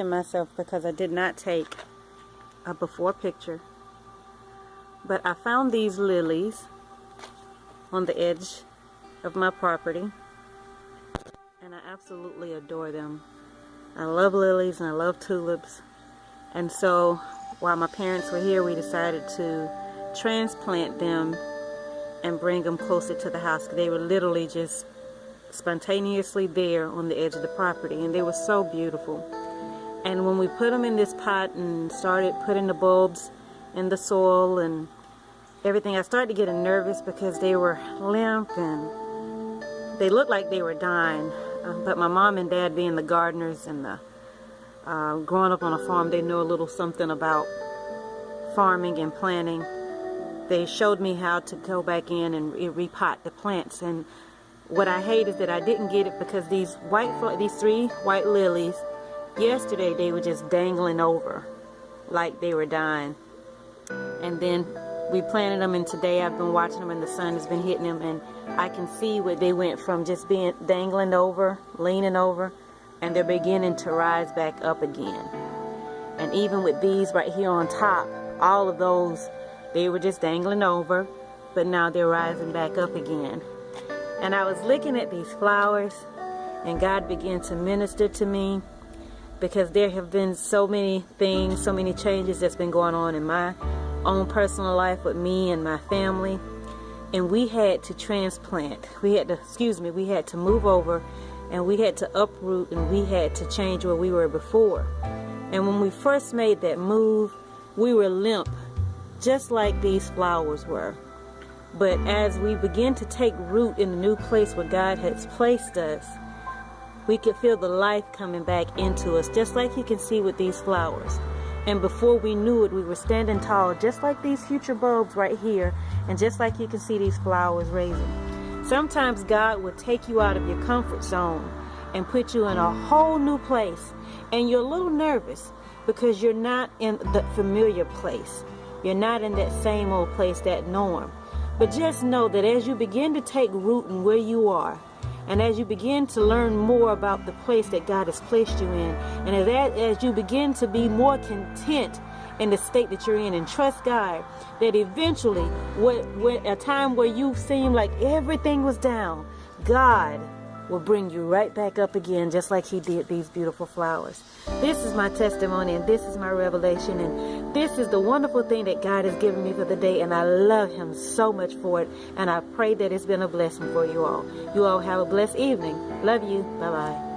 kicking myself because I did not take a before picture. But I found these lilies on the edge of my property, and I absolutely adore them. I love lilies and I love tulips, and so while my parents were here, we decided to transplant them and bring them closer to the house. They were literally just spontaneously there on the edge of the property, and they were so beautiful. And when we put them in this pot and started putting the bulbs in the soil and everything, I started getting nervous because they were limp and they looked like they were dying. But my mom and dad, being the gardeners and the growing up on a farm, they know a little something about farming and planting. They showed me how to go back in and repot the plants. And what I hate is that I didn't get it because these three white lilies, yesterday they were just dangling over like they were dying. And then we planted them, and today I've been watching them and the sun has been hitting them, and I can see where they went from just being dangling over, leaning over, and they're beginning to rise back up again. And even with these right here on top, all of those, they were just dangling over, but now they're rising back up again. And I was looking at these flowers, and God began to minister to me, because there have been so many things, so many changes that's been going on in my own personal life with me and my family. And we had to transplant. We had to move over, and we had to uproot, and we had to change where we were before. And when we first made that move, we were limp, just like these flowers were. But as we begin to take root in the new place where God has placed us, we could feel the life coming back into us, just like you can see with these flowers. And before we knew it, we were standing tall, just like these future bulbs right here, and just like you can see these flowers raising. Sometimes God will take you out of your comfort zone and put you in a whole new place, and you're a little nervous because you're not in the familiar place. You're not in that same old place, that norm. But just know that as you begin to take root in where you are, and as you begin to learn more about the place that God has placed you in, and as you begin to be more content in the state that you're in, and trust God that eventually, a time where you seem like everything was down, God will bring you right back up again, just like He did these beautiful flowers. This is my testimony, and this is my revelation, and this is the wonderful thing that God has given me for the day, and I love Him so much for it, and I pray that it's been a blessing for you all. You all have a blessed evening. Love you. Bye-bye.